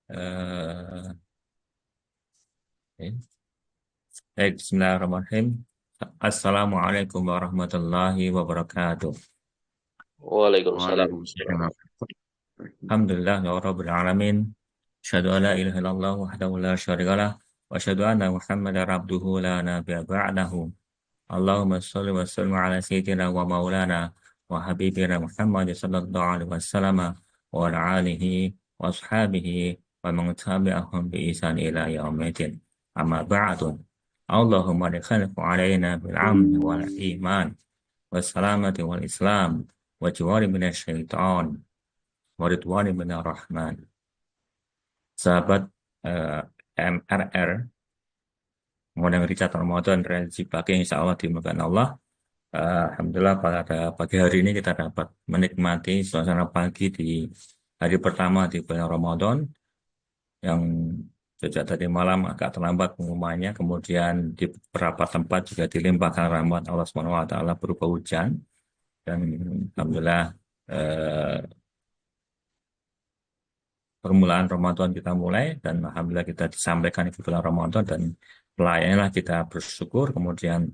Eh, Bismillahirrahmanirrahim. Assalamualaikum warahmatullahi wabarakatuh. Waalaikumsalam. Waalaikumsalam. Alhamdulillah ya rabbil alamin. Asyhadu an la ilaha illallah wahdahu la syarikalah wa asyhadu anna Muhammadar abduhu la nabiyya ba'dahu. Allahumma shalli wa sallim ala sayyidina wa maulana wa habibina Muhammad sallallahu alaihi wasallam wa ala alihi wa ashabihi wa man tabi'ahum bi ihsan ila yaumil amma ba'du. Allahumma adkhilhu alaina bil amn wal iman was salamati wal islam wa jawari minasy syaitan wa ridwani minar rahman. Sahabat eh, MRR, mengundang Richard Ramadan Rezeki Pagi insya Allah dimuliakan Allah. Alhamdulillah pada pagi hari ini kita dapat menikmati suasana pagi di hari pertama di bulan Ramadan yang sejak tadi malam agak terlambat pengumumannya, kemudian di beberapa tempat juga dilimpahkan rahmat Allah Subhanahu wa taala berupa hujan dan alhamdulillah eh, permulaan Ramadan kita mulai dan alhamdulillah kita disampaikan di bulan Ramadan dan pelayananlah kita bersyukur, kemudian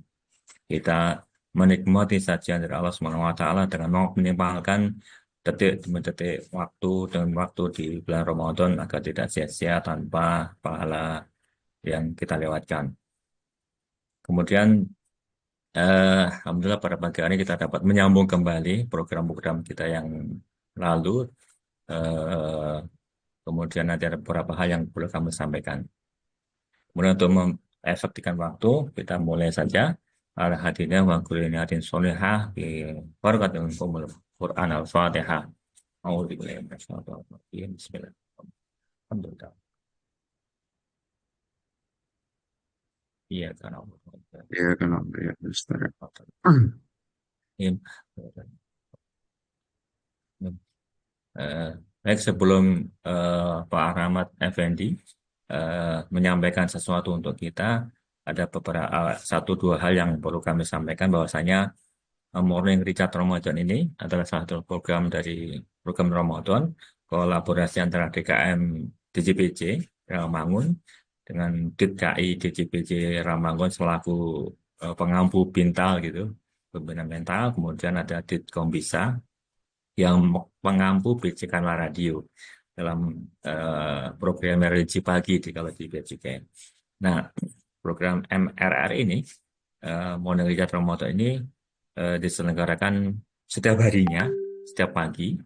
kita menikmati sajian dari Allah Subhanahu wa taala dengan minimalkan detik demi detik waktu dan waktu di bulan Ramadan agar tidak sia-sia tanpa pahala yang kita lewatkan. Kemudian alhamdulillah pada pagi hari kita dapat menyambung kembali program-program kita yang lalu. Eh, Kemudian nanti ada beberapa hal yang perlu kami sampaikan. Kemudian untuk mengefektifkan waktu, kita mulai saja. Al-hadinah wa kulli niyatin sholihah bi barakatil Quran al-Fatihah. A'udzubillahi minasyaitonir rajim. Bismillahirrahmanirrahim. Alhamdulillah. Iya kan Allah. Ya kan, ya Ustaz. Baik, sebelum Pak Rahmat Effendi menyampaikan sesuatu untuk kita, ada beberapa satu dua hal yang perlu kami sampaikan bahwasanya Morning Richard Ramadan ini adalah salah satu program dari program Ramadan kolaborasi antara DKM DJPJ Ramangun dengan DKI DJPJ Ramangun selaku pengampu bintal gitu, pembina mental, kemudian ada Ditkombisa yang mengampu BC Kanal Radio dalam program religi pagi di kalau di Bea Cukai. Nah, program MRR ini, Morning Richard Ramadan ini diselenggarakan setiap harinya, setiap pagi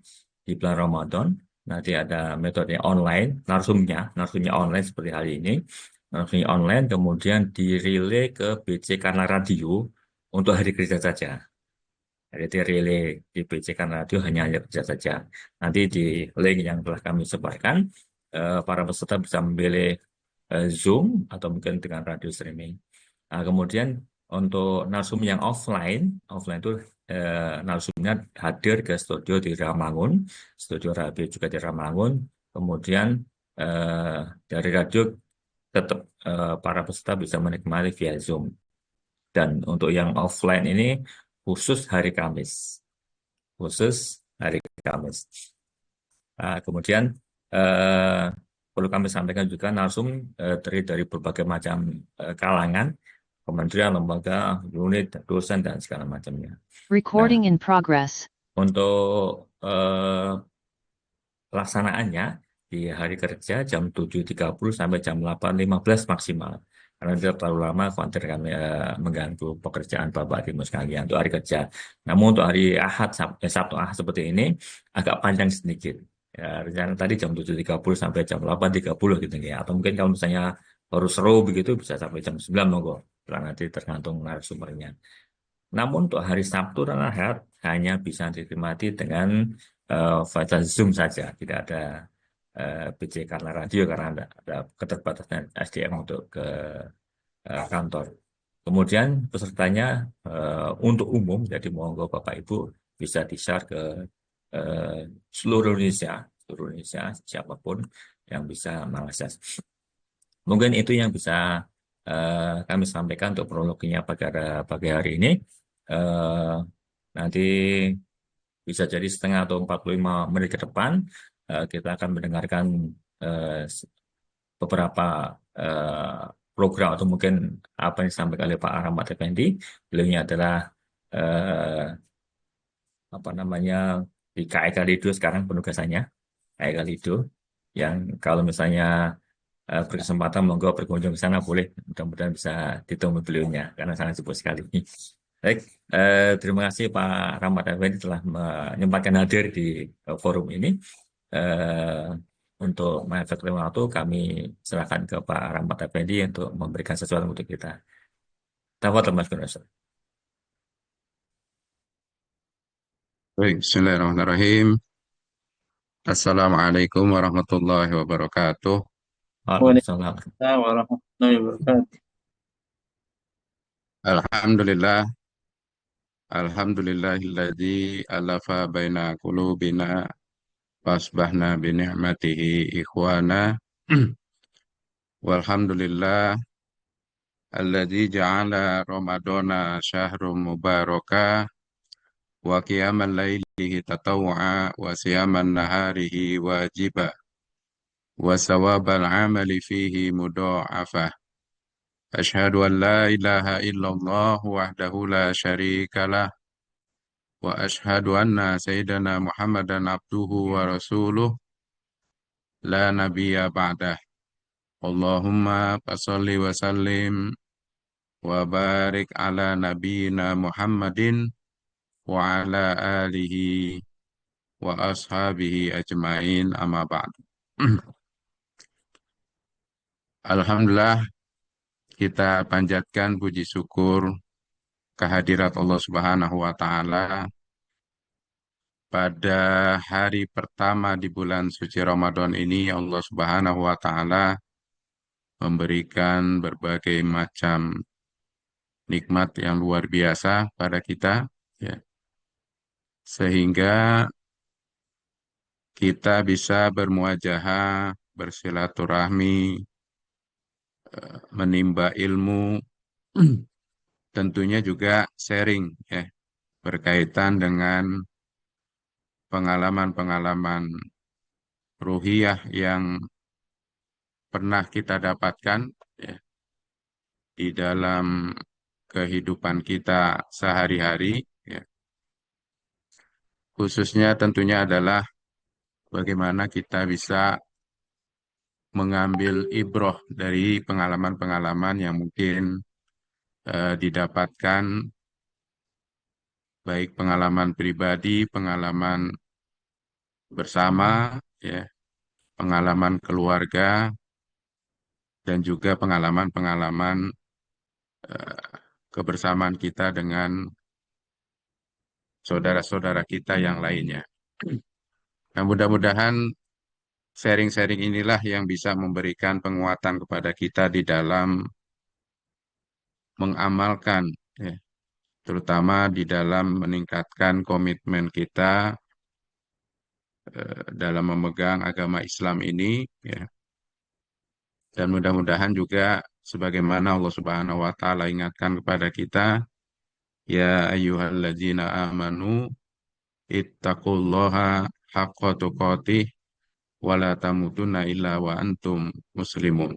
di bulan Ramadan. Nanti ada metode online, narsumnya online seperti hari ini, narsumnya online, kemudian direlay ke BC Kanal Radio untuk hari kerja saja. Jadi relay di BC Kanal Radio hanya hari kerja saja. Nanti di link yang telah kami sebarkan, para peserta bisa memilih Zoom atau mungkin dengan radio streaming. Nah, kemudian untuk narsum yang offline itu narsumnya hadir ke studio di Ramangun, studio radio juga di Ramangun. Kemudian dari radio tetap para peserta bisa menikmati via Zoom. Dan untuk yang offline ini khusus hari Kamis, khusus hari Kamis. Nah, kemudian eh, perlu kami sampaikan juga narsum terdiri dari berbagai macam kalangan, kementerian, lembaga, unit, dosen, dan segala macamnya. Nah, Recording in progress. untuk pelaksanaannya di hari kerja jam 7.30 sampai jam 8.15 maksimal. Karena tidak terlalu lama, khawatir kami mengganggu pekerjaan Bapak Ibu sekalian untuk hari kerja. Namun untuk hari Ahad, Sabtu Ahad seperti ini agak panjang sedikit. Ya, rencana tadi jam 7.30 sampai jam 8.30 gitu ya. Atau mungkin kalau misalnya baru seru begitu bisa sampai jam 9 monggo. Nanti tergantung narasumbernya. Namun untuk hari Sabtu dan Ahad hanya bisa dinikmati dengan virtual Zoom saja. Tidak ada PC karena radio karena ada keterbatasan SDM untuk ke kantor. Kemudian pesertanya untuk umum, jadi monggo Bapak Ibu bisa di-share ke seluruh Indonesia, siapapun yang bisa mengakses. Mungkin itu yang bisa kami sampaikan untuk prologinya pada pagi hari ini. Nanti bisa jadi setengah atau 45 menit ke depan kita akan mendengarkan eh, beberapa eh, program atau mungkin apa yang disampaikan oleh Pak Rahmat Effendi. Beliau adalah eh, apa namanya di KEK Lido sekarang penugasannya, KEK Lido, yang kalau misalnya berkesempatan monggo berkunjung ke sana boleh, mudah-mudahan bisa ditemui beliaunya karena sangat sibuk sekali. Baik, terima kasih Pak Rahmat Effendi telah menyempatkan hadir di forum ini. Eh, untuk mengefektifkan waktu, kami serahkan ke Pak Rahmat Effendi untuk memberikan sesuatu untuk kita. Tafadhol Mas Gunus. Baik, Bismillahirrahmanirrahim. Assalamualaikum warahmatullahi wabarakatuh. Waalaikumsalam. Waalaikumsalam warahmatullahi wabarakatuh. Alhamdulillah, alhamdulillahilladzi alafa baina qulubina fasbahna bi ni'matihi ikhwana. Walhamdulillah alladzi ja'ala ramadana syahrum mubaraka wa qiyamal lailihi tatawwa wa siyaman naharihi wajiba wa sawabal amali fihi mudha'afa. أشهد أن لا إله إلا الله وحده لا شريك له وأشهد أن سيدنا محمدا عبده ورسوله لا نبي بعده اللهم صل وسلم وبارك على نبينا محمد وعلى آله وأصحابه أجمعين أما بعد. Alhamdulillah, kita panjatkan puji syukur kehadirat Allah Subhanahu wa Ta'ala pada hari pertama di bulan suci Ramadan ini. Allah Subhanahu wa Ta'ala memberikan berbagai macam nikmat yang luar biasa pada kita, ya, sehingga kita bisa bermuajahah, bersilaturahmi, menimba ilmu, tentunya juga sharing, ya, berkaitan dengan pengalaman-pengalaman ruhiyah yang pernah kita dapatkan, ya, di dalam kehidupan kita sehari-hari, ya. Khususnya tentunya adalah bagaimana kita bisa mengambil ibroh dari pengalaman-pengalaman yang mungkin didapatkan, baik pengalaman pribadi, pengalaman bersama, ya, pengalaman keluarga, dan juga pengalaman-pengalaman kebersamaan kita dengan saudara-saudara kita yang lainnya. Nah, mudah-mudahan sharing-sharing inilah yang bisa memberikan penguatan kepada kita di dalam mengamalkan, ya, terutama di dalam meningkatkan komitmen kita dalam memegang agama Islam ini, ya. Dan mudah-mudahan juga sebagaimana Allah Subhanahu wa Ta'ala ingatkan kepada kita, ya ayyuhalladzina amanu ittaqullaha haqqa tuqatih wa la tamutunna illa wa antum muslimun.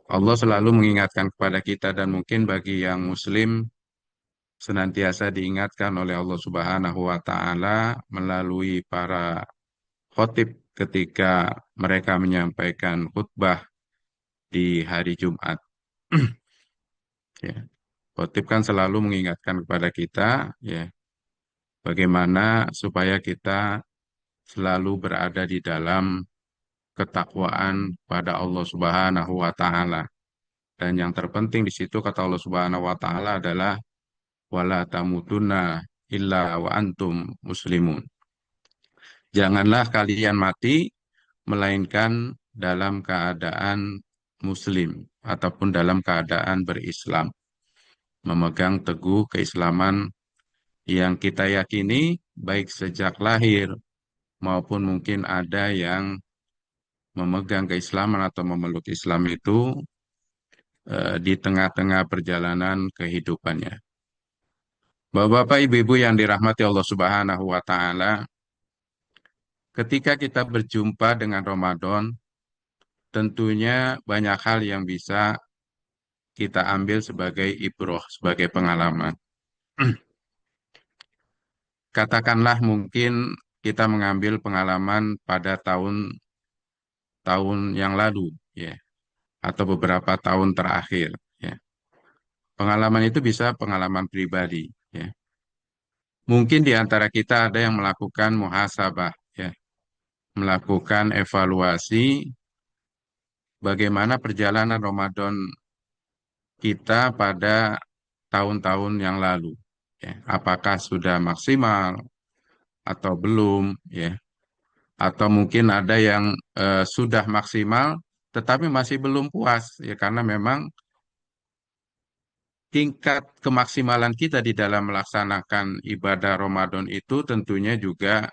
Allah selalu mengingatkan kepada kita, dan mungkin bagi yang muslim senantiasa diingatkan oleh Allah Subhanahu wa Ta'ala melalui para khotib ketika mereka menyampaikan khutbah di hari Jumat. Ya. Khotib kan selalu mengingatkan kepada kita, ya, bagaimana supaya kita selalu berada di dalam ketakwaan pada Allah Subhanahu wa Ta'ala. Dan yang terpenting di situ kata Allah Subhanahu wa Ta'ala adalah wala tamutunna illa wa antum muslimun. Janganlah kalian mati melainkan dalam keadaan muslim ataupun dalam keadaan berislam, memegang teguh keislaman yang kita yakini baik sejak lahir maupun mungkin ada yang memegang keislaman atau memeluk Islam itu di tengah-tengah perjalanan kehidupannya. Bapak-bapak, ibu-ibu yang dirahmati Allah Subhanahu wa Ta'ala, ketika kita berjumpa dengan Ramadan, tentunya banyak hal yang bisa kita ambil sebagai ibroh, sebagai pengalaman. Katakanlah mungkin kita mengambil pengalaman pada tahun yang lalu, ya, atau beberapa tahun terakhir, ya. Pengalaman itu bisa pengalaman pribadi, ya. Mungkin di antara kita ada yang melakukan muhasabah, ya, melakukan evaluasi bagaimana perjalanan Ramadan kita pada tahun-tahun yang lalu, ya. Apakah sudah maksimal atau belum, ya. Atau mungkin ada yang sudah maksimal tetapi masih belum puas, ya, karena memang tingkat kemaksimalan kita di dalam melaksanakan ibadah Ramadan itu tentunya juga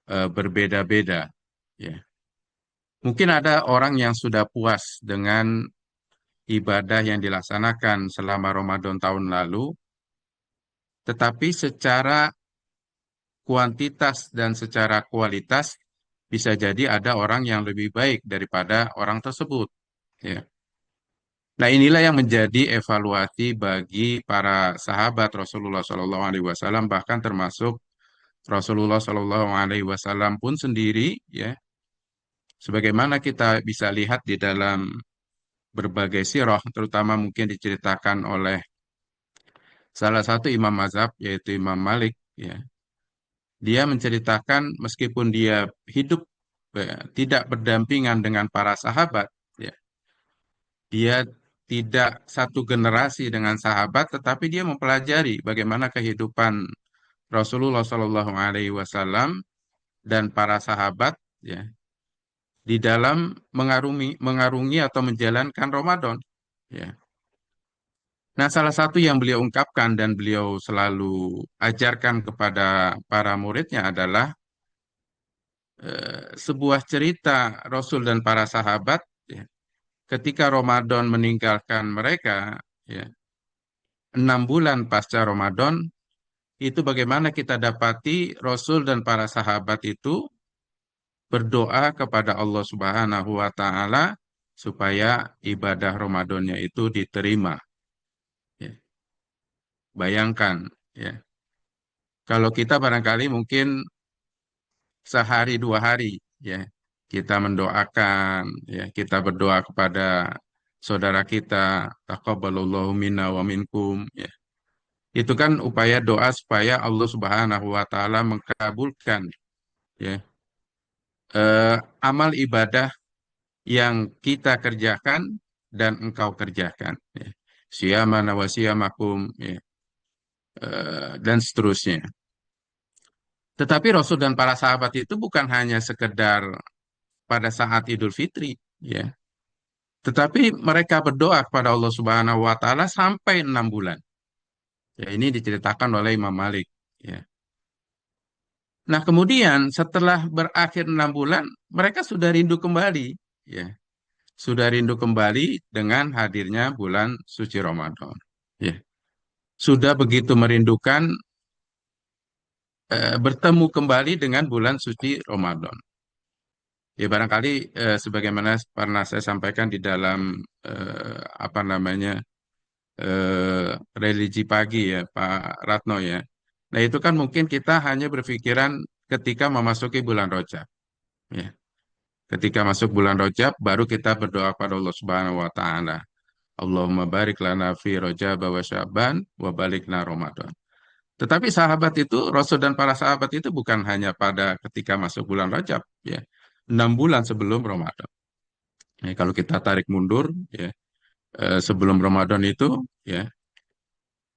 berbeda-beda, ya. Mungkin ada orang yang sudah puas dengan ibadah yang dilaksanakan selama Ramadan tahun lalu, tetapi secara kuantitas dan secara kualitas bisa jadi ada orang yang lebih baik daripada orang tersebut, ya. Nah, inilah yang menjadi evaluasi bagi para sahabat Rasulullah SAW, bahkan termasuk Rasulullah SAW pun sendiri, ya, sebagaimana kita bisa lihat di dalam berbagai sirah, terutama mungkin diceritakan oleh salah satu imam mazhab, yaitu Imam Malik, ya. Dia menceritakan meskipun dia hidup tidak berdampingan dengan para sahabat, ya, dia tidak satu generasi dengan sahabat, tetapi dia mempelajari bagaimana kehidupan Rasulullah Shallallahu Alaihi Wasallam dan para sahabat, ya, di dalam mengarungi atau menjalankan Ramadan, ya. Nah, salah satu yang beliau ungkapkan dan beliau selalu ajarkan kepada para muridnya adalah sebuah cerita Rasul dan para sahabat, ya, ketika Ramadan meninggalkan mereka, ya, 6 bulan pasca Ramadan, itu bagaimana kita dapati Rasul dan para sahabat itu berdoa kepada Allah Subhanahu wa Ta'ala supaya ibadah Ramadannya itu diterima. Ya. Bayangkan, ya, kalau kita barangkali mungkin sehari 2 hari, ya, kita mendoakan, ya, kita berdoa kepada saudara kita, taqabbalallahu minna wa minkum, ya. Itu kan upaya doa supaya Allah Subhanahu wa Ta'ala mengabulkan, ya, amal ibadah yang kita kerjakan dan engkau kerjakan, ya. Siyamana wa siyamakum, ya, dan seterusnya. Tetapi Rasul dan para sahabat itu bukan hanya sekedar pada saat Idul Fitri, ya, tetapi mereka berdoa kepada Allah Subhanahu wa Ta'ala sampai 6 bulan. Ya, ini diceritakan oleh Imam Malik, ya. Nah, kemudian setelah berakhir 6 bulan, mereka sudah rindu kembali, ya. Sudah rindu kembali dengan hadirnya bulan suci Ramadan, ya. Sudah begitu merindukan bertemu kembali dengan bulan suci Ramadan. Ya, barangkali sebagaimana pernah saya sampaikan di dalam apa namanya religi pagi, ya, Pak Ratno, ya. Nah, itu kan mungkin kita hanya berpikiran ketika memasuki bulan Rajab, ya. Ketika masuk bulan Rajab baru kita berdoa kepada Allah Subhanahu wa Ta'ala. Allahumma barik lana fi Rajab wa Sya'ban wa balikna Ramadan. Tetapi sahabat itu, Rasul dan para sahabat itu bukan hanya pada ketika masuk bulan Rajab, ya. 6 bulan sebelum Ramadan. Ya, kalau kita tarik mundur, ya, sebelum Ramadan itu, ya,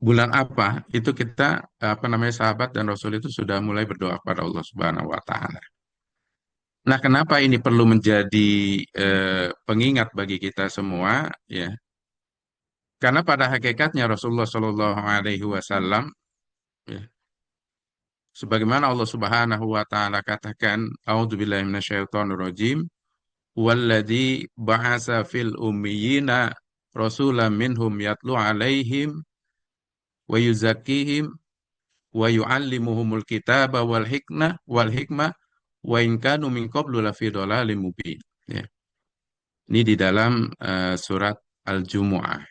bulan apa itu kita apa namanya sahabat dan Rasul itu sudah mulai berdoa kepada Allah Subhanahu wa Ta'ala. Nah, kenapa ini perlu menjadi pengingat bagi kita semua, ya? Karena pada hakikatnya Rasulullah Shallallahu Alaihi Wasallam, ya, sebagaimana Allah Subhanahu wa Ta'ala katakan, A'udzubillahi minasyaitonirrajim, walladzi ba'asa fil ummiyina rasulan minhum yatlu alaihim wa yuzakkihim wa yu'allimuhumul kitaba wal hikmah wa in kanu min qablu lafi dhalalim mubin. Ya. Ini di dalam surat Al-Jumu'ah.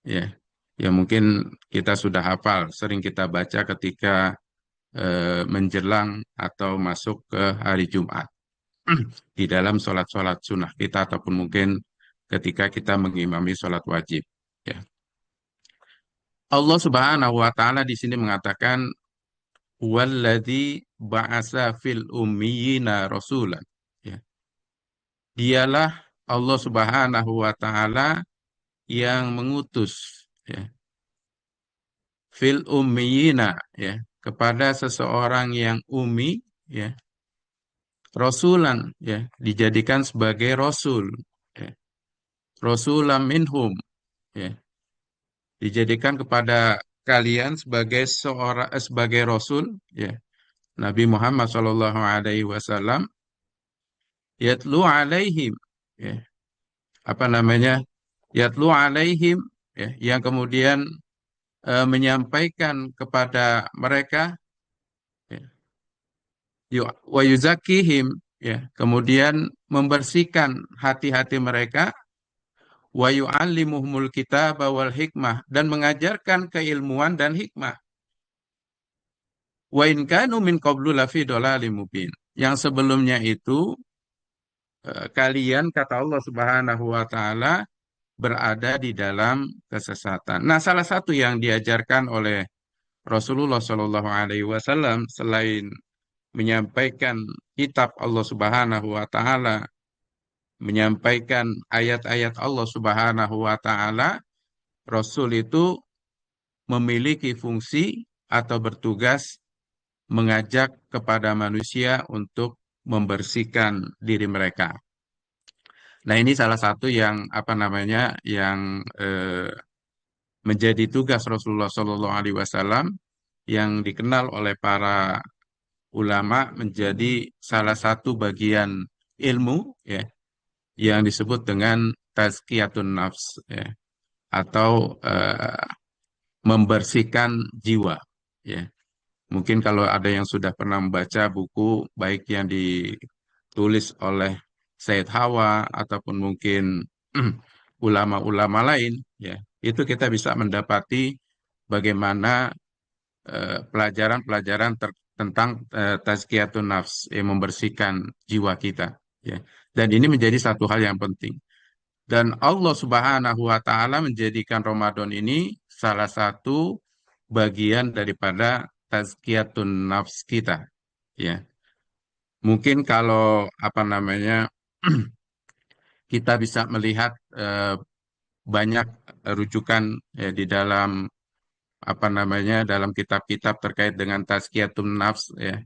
Ya. Ya mungkin kita sudah hafal, sering kita baca ketika menjelang atau masuk ke hari Jumat di dalam sholat-sholat sunnah kita ataupun mungkin ketika kita mengimami sholat wajib. Ya. Allah Subhanahu wa taala di sini mengatakan walladzi ba'asa fil ummiyina rasulan. Ya. Dialah Allah Subhanahu wa taala yang mengutus ya, fil ummiyina ya, kepada seseorang yang ummi ya, rasulan ya, dijadikan sebagai rasul ya, rasulam minhum ya, dijadikan kepada kalian sebagai sebagai rasul ya, Nabi Muhammad Shallallahu Alaihi Wasallam yatlu alaihim ya, apa namanya, yatlu alaihim ya, yang kemudian menyampaikan kepada mereka ya, wa yuzakihim ya, kemudian membersihkan hati-hati mereka, wa yu'allimuhumul kitaba wal hikmah, dan mengajarkan keilmuan dan hikmah. Wa in kanu min qablu lafi dhalalim mubin. Yang sebelumnya itu kalian, kata Allah Subhanahu wa taala, berada di dalam kesesatan. Nah, salah satu yang diajarkan oleh Rasulullah Shallallahu Alaihi Wasallam selain menyampaikan kitab Allah Subhanahu Wa Taala, menyampaikan ayat-ayat Allah Subhanahu Wa Taala, Rasul itu memiliki fungsi atau bertugas mengajak kepada manusia untuk membersihkan diri mereka. Nah, ini salah satu yang apa namanya, yang menjadi tugas Rasulullah Shallallahu Alaihi Wasallam yang dikenal oleh para ulama menjadi salah satu bagian ilmu ya, yang disebut dengan tazkiyatun nafs ya, atau membersihkan jiwa ya. Mungkin kalau ada yang sudah pernah membaca buku baik yang ditulis oleh Said Hawa ataupun mungkin ulama-ulama lain ya, itu kita bisa mendapati bagaimana pelajaran-pelajaran tentang tazkiyatun nafs yang membersihkan jiwa kita ya. Dan ini menjadi satu hal yang penting. Dan Allah Subhanahu wa taala menjadikan Ramadan ini salah satu bagian daripada tazkiyatun nafs kita ya. Mungkin kalau apa namanya kita bisa melihat banyak rujukan ya, di dalam apa namanya, dalam kitab-kitab terkait dengan tazkiyatun nafs ya.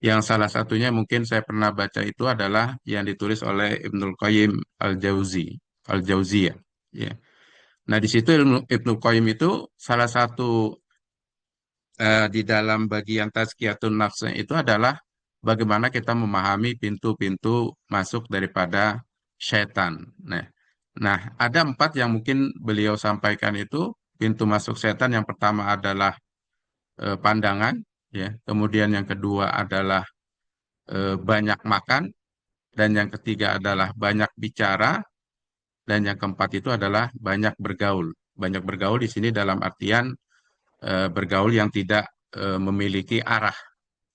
Yang salah satunya mungkin saya pernah baca itu adalah yang ditulis oleh Ibnul Qayyim Al-Jauziyah ya. Nah, di situ Ibnul Qayyim itu salah satu di dalam bagian tazkiyatun nafsnya itu adalah bagaimana kita memahami pintu-pintu masuk daripada setan. Nah, ada 4 yang mungkin beliau sampaikan itu. Pintu masuk setan yang pertama adalah pandangan, ya. Kemudian yang kedua adalah banyak makan, dan yang ketiga adalah banyak bicara, dan yang keempat itu adalah banyak bergaul. Banyak bergaul di sini dalam artian bergaul yang tidak memiliki arah.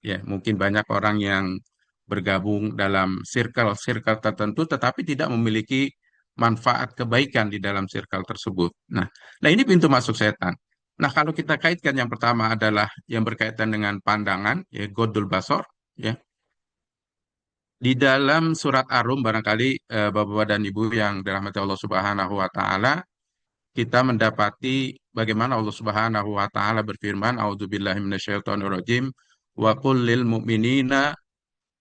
Ya, mungkin banyak orang yang bergabung dalam circle-circle tertentu, tetapi tidak memiliki manfaat kebaikan di dalam circle tersebut. Nah, ini pintu masuk setan. Nah, kalau kita kaitkan yang pertama adalah yang berkaitan dengan pandangan, ya, Ghaddul Basar, ya. Di dalam surat Ar-Rum, barangkali Bapak dan Ibu yang dirahmati Allah Subhanahu wa taala, kita mendapati bagaimana Allah Subhanahu wa taala berfirman, A'udzubillahi minasyaitonirrajim, wa qul lil mu'minina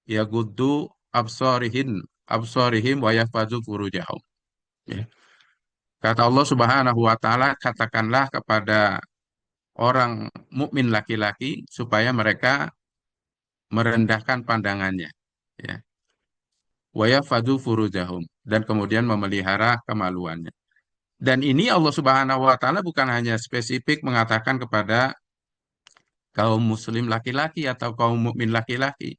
yaghuddu absarihim wa yahfazu furujahum. Ya. Kata Allah Subhanahu wa taala, katakanlah kepada orang mukmin laki-laki supaya mereka merendahkan pandangannya, ya. Wa yahfazu furujahum, dan kemudian memelihara kemaluannya. Dan ini Allah Subhanahu wa taala bukan hanya spesifik mengatakan kepada kaum muslim laki-laki atau kaum mukmin laki-laki,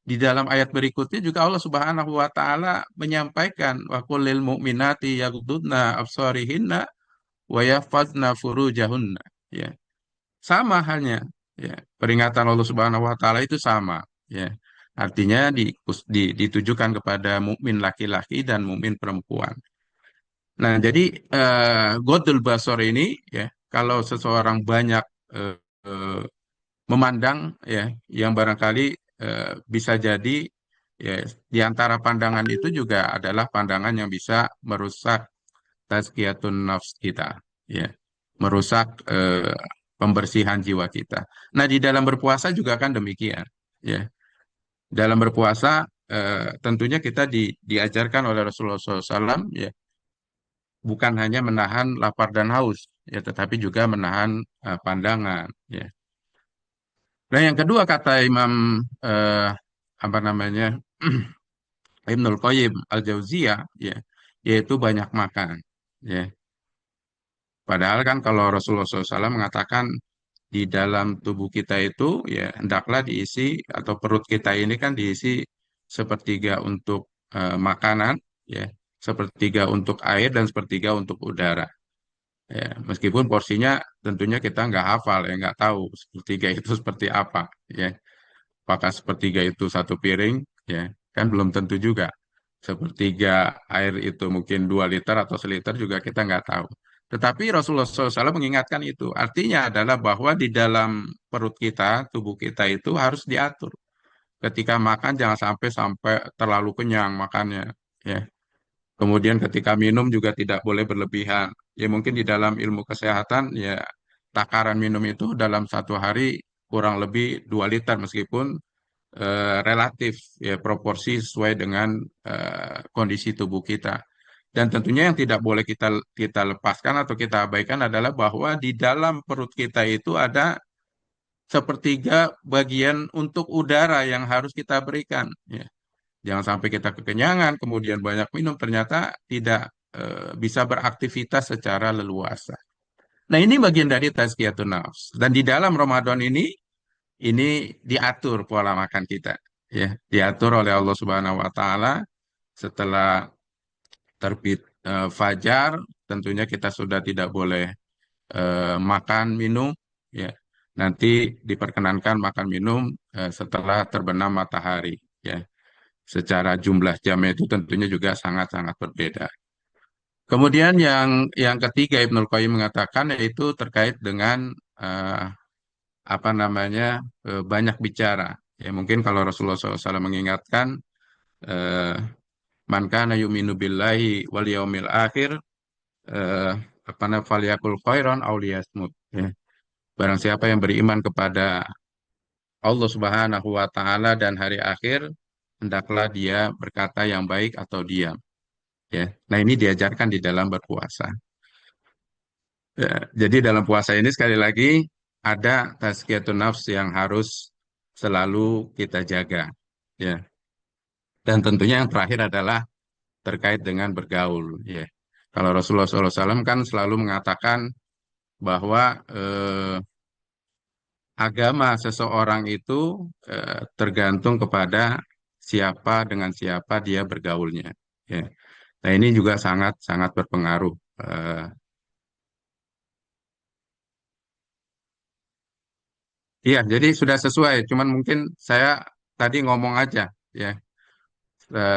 di dalam ayat berikutnya juga Allah Subhanahu wa taala menyampaikan wa kullil mu'minati yaghdudna absarihinna wa yahfazna furujahunna. Ya, sama halnya. Ya, peringatan Allah Subhanahu wa taala itu sama. Ya. Artinya ditujukan kepada mukmin laki-laki dan mukmin perempuan. Nah, jadi Ghodul Basor ini ya, kalau seseorang banyak eh, eh, memandang ya, yang barangkali bisa jadi ya, di antara pandangan itu juga adalah pandangan yang bisa merusak tazkiyatun nafs kita, ya, merusak pembersihan jiwa kita. Nah, di dalam berpuasa juga kan demikian, ya. Dalam berpuasa tentunya kita diajarkan oleh Rasulullah SAW, ya, bukan hanya menahan lapar dan haus, ya, tetapi juga menahan pandangan, ya. Nah, yang kedua kata Imam eh, apa namanya Ibnul Qayyim Al-Jauziyah, ya, yaitu banyak makan, ya. Padahal kan kalau Rasulullah SAW mengatakan di dalam tubuh kita itu ya hendaklah diisi atau perut kita ini kan diisi sepertiga untuk makanan, ya, sepertiga untuk air dan sepertiga untuk udara. Ya, meskipun porsinya tentunya kita nggak hafal ya nggak tahu sepertiga itu seperti apa, ya. Apakah sepertiga itu satu piring, ya kan belum tentu juga. Sepertiga air itu mungkin 2 liter atau seliter juga kita nggak tahu. Tetapi Rasulullah SAW mengingatkan itu. Artinya adalah bahwa di dalam perut kita, tubuh kita itu harus diatur. Ketika makan jangan sampai sampai terlalu kenyang makannya. Ya. Kemudian ketika minum juga tidak boleh berlebihan. Ya mungkin di dalam ilmu kesehatan ya takaran minum itu dalam satu hari kurang lebih 2 liter meskipun relatif ya proporsi sesuai dengan kondisi tubuh kita. Dan tentunya yang tidak boleh kita kita lepaskan atau kita abaikan adalah bahwa di dalam perut kita itu ada sepertiga bagian untuk udara yang harus kita berikan. Ya. Jangan sampai kita kekenyangan, kemudian banyak minum, ternyata tidak bisa beraktivitas secara leluasa. Nah ini bagian dari tazkiyatun nafs. Dan di dalam Ramadan ini diatur pola makan kita, ya, diatur oleh Allah Subhanahu wa taala setelah terbit fajar, tentunya kita sudah tidak boleh makan minum, ya. Nanti diperkenankan makan minum setelah terbenam matahari, ya. Secara jumlah jamnya itu tentunya juga sangat-sangat berbeda. Kemudian yang ketiga Ibnul Qayyim mengatakan yaitu terkait dengan eh, apa namanya banyak bicara. Ya mungkin kalau Rasulullah SAW mengingatkan eh, man kana yu'minu billahi wal yaumil akhir eh, apa namanya falyakul khairan aw liyasmut. Ya. Barang siapa yang beriman kepada Allah Subhanahu wa taala dan hari akhir hendaklah dia berkata yang baik atau diam. Ya. Nah, ini diajarkan di dalam berpuasa. Ya, jadi dalam puasa ini sekali lagi ada tazkiyatun nafs yang harus selalu kita jaga. Ya. Dan tentunya yang terakhir adalah terkait dengan bergaul. Ya. Kalau Rasulullah SAW kan selalu mengatakan bahwa agama seseorang itu tergantung kepada siapa dengan siapa dia bergaulnya. Ya. Nah ini juga sangat sangat berpengaruh. Eh, Iya, jadi sudah sesuai. Cuman mungkin saya tadi ngomong aja, ya,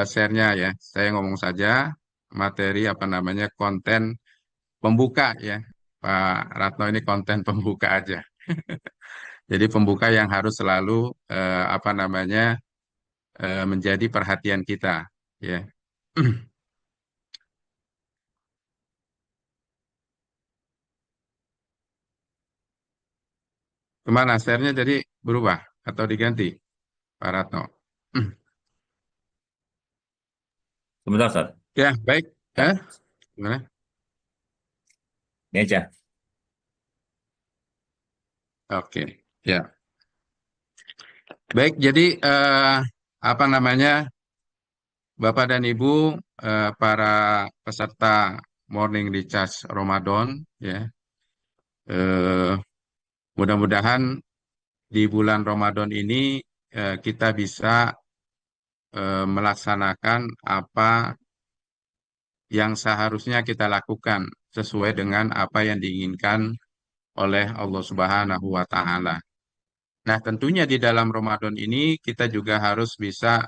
share-nya ya. Saya ngomong saja materi apa namanya konten pembuka ya. Pak Ratno ini konten pembuka aja. Jadi pembuka yang harus selalu apa namanya menjadi perhatian kita, ya. Kemana share-nya jadi berubah atau diganti, Pak Ratno? Sebentar, Ustaz. Ya, baik. Ya, Gimana? ini aja. Oke, ya. Baik, jadi apa namanya, Bapak dan Ibu, para peserta Morning Recharge Ramadan, ya, eh, mudah-mudahan di bulan Ramadan ini kita bisa melaksanakan apa yang seharusnya kita lakukan sesuai dengan apa yang diinginkan oleh Allah Subhanahu wa Ta'ala. Nah, tentunya di dalam Ramadan ini kita juga harus bisa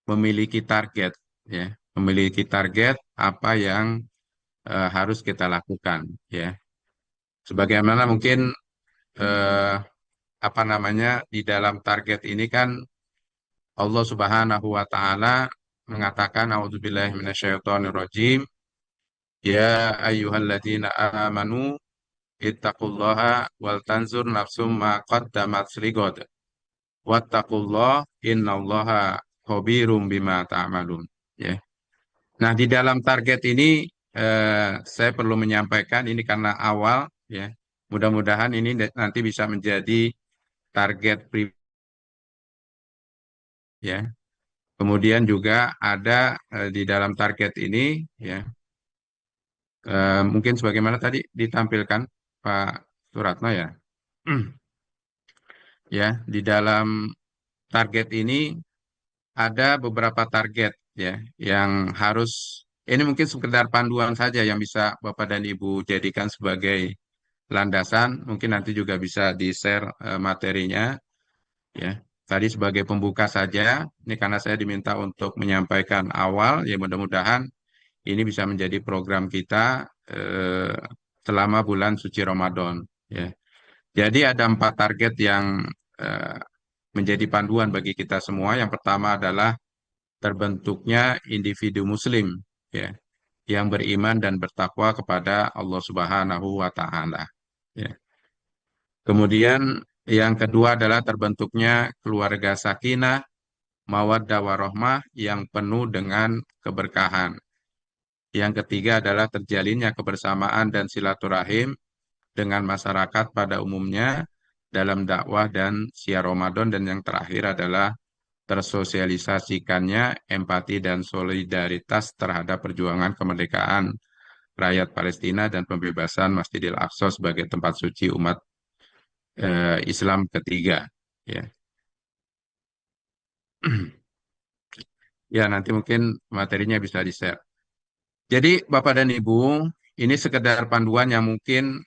memiliki target, ya, memiliki target apa yang harus kita lakukan, ya. Sebagaimana mungkin eh, apa namanya di dalam target ini kan Allah Subhanahu wa taala mengatakan auzubillahi minasyaitonirrajim ya ayyuhalladzina amanu ittaqullaha wal tanzur nafsum ma qaddamat liqad wattaqullah innallaha khabirum bima ta'malun, ya. Nah, di dalam target ini saya perlu menyampaikan ini karena awal, ya. Mudah-mudahan ini nanti bisa menjadi target pribadi, ya. Kemudian juga ada di dalam target ini, ya, mungkin sebagaimana tadi ditampilkan Pak Suratno, ya. Ya, di dalam target ini ada beberapa target, ya, yang harus ini mungkin sekedar panduan saja yang bisa Bapak dan Ibu jadikan sebagai landasan. Mungkin nanti juga bisa di-share materinya, ya. Tadi sebagai pembuka saja, ini karena saya diminta untuk menyampaikan awal, ya mudah-mudahan ini bisa menjadi program kita selama bulan suci Ramadan, ya. Jadi ada 4 target yang eh, menjadi panduan bagi kita semua. Yang pertama adalah terbentuknya individu Muslim, ya, yang beriman dan bertakwa kepada Allah Subhanahu wa Ta'ala, ya. Kemudian yang kedua adalah terbentuknya keluarga sakinah, mawaddah warahmah yang penuh dengan keberkahan. Yang ketiga adalah terjalinnya kebersamaan dan silaturahim dengan masyarakat pada umumnya dalam dakwah dan siar Ramadan. Dan yang terakhir adalah tersosialisasikannya empati dan solidaritas terhadap perjuangan kemerdekaan rakyat Palestina dan pembebasan Masjidil Aqsa sebagai tempat suci umat Islam ketiga, ya. Ya, nanti mungkin materinya bisa di-share. Jadi Bapak dan Ibu, ini sekedar panduan yang mungkin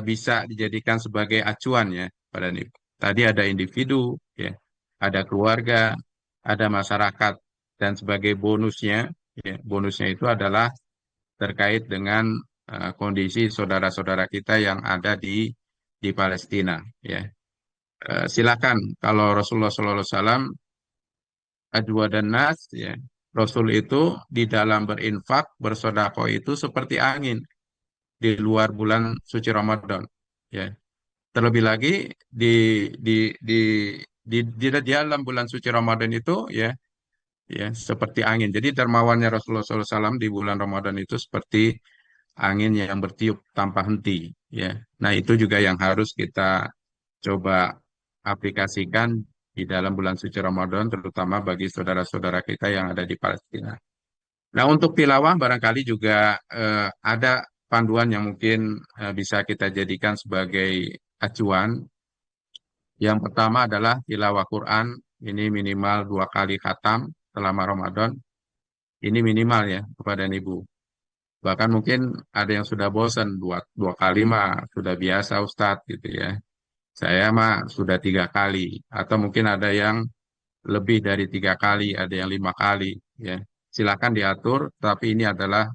bisa dijadikan sebagai acuan, ya, Bapak dan Ibu. Tadi ada individu, ya, ada keluarga, ada masyarakat, dan sebagai bonusnya, ya, bonusnya itu adalah terkait dengan kondisi saudara-saudara kita yang ada di Palestina, ya. Silakan kalau Rasulullah SAW ajwa dan nas, ya, Rasul itu di dalam berinfak bersedekah itu seperti angin di luar bulan suci Ramadan, ya. Terlebih lagi di di di di dalam bulan suci Ramadan itu, ya, ya, seperti angin. Jadi dermawannya Rasulullah SAW di bulan Ramadan itu seperti angin yang bertiup tanpa henti, ya. Nah, itu juga yang harus kita coba aplikasikan di dalam bulan suci Ramadan, terutama bagi saudara-saudara kita yang ada di Palestina. Nah, untuk tilawah barangkali juga ada panduan yang mungkin bisa kita jadikan sebagai acuan. Yang pertama adalah tilawah Quran, ini minimal 2 kali khatam selama Ramadan. Ini minimal, ya, kepada Ibu. Bahkan mungkin ada yang sudah bosan, dua kali mah sudah biasa Ustadz, gitu, ya. Saya mah sudah 3 kali, atau mungkin ada yang lebih dari 3 kali, ada yang 5 kali, ya. Silakan diatur, tapi ini adalah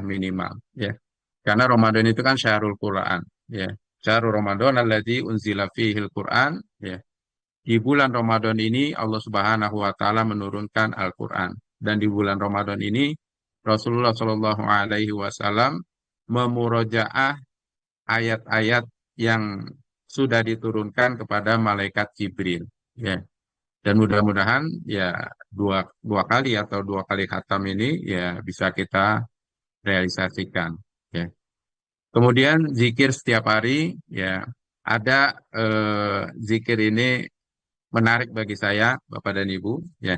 minimal, ya. Karena Ramadan itu kan syahrul Quran, ya. Syahrul Ramadan alladzi unzila fihil Quran, ya. Di bulan Ramadan ini Allah Subhanahu wa taala menurunkan Al-Quran. Dan di bulan Ramadan ini Rasulullah Shallallahu alaihi wasallam memurojaah ayat-ayat yang sudah diturunkan kepada malaikat Jibril, ya. Dan mudah-mudahan, ya, dua kali atau 2 kali khatam ini, ya, bisa kita realisasikan, ya. Kemudian zikir setiap hari, ya, ada zikir ini menarik bagi saya, Bapak dan Ibu, ya.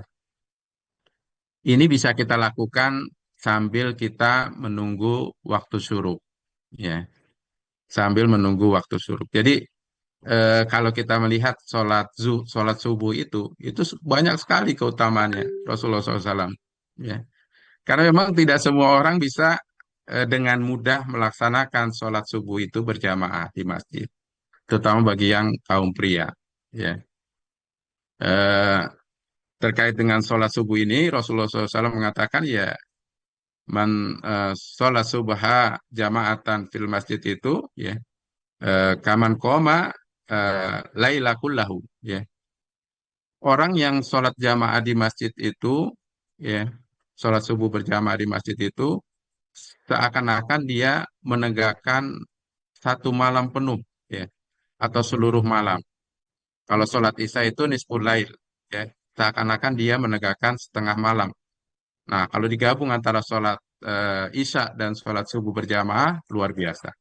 Ini bisa kita lakukan sambil kita menunggu waktu syuruk, ya. Sambil menunggu waktu syuruk. Jadi kalau kita melihat sholat subuh itu banyak sekali keutamaannya Rasulullah SAW. Ya. Karena memang tidak semua orang bisa dengan mudah melaksanakan sholat subuh itu berjamaah di masjid, terutama bagi yang kaum pria. Ya. Eh, Terkait dengan sholat subuh ini, Rasulullah SAW mengatakan ya man sholat subha jamaatan fil masjid itu ya kaman koma laila kullahu ya. Orang yang sholat jamaah di masjid itu ya sholat subuh berjamaah di masjid itu seakan-akan dia menegakkan satu malam penuh ya atau seluruh malam. Kalau sholat isya itu nisful lail ya seakan-akan dia menegakkan setengah malam. Nah, kalau digabung antara sholat isya dan sholat subuh berjamaah, luar biasa.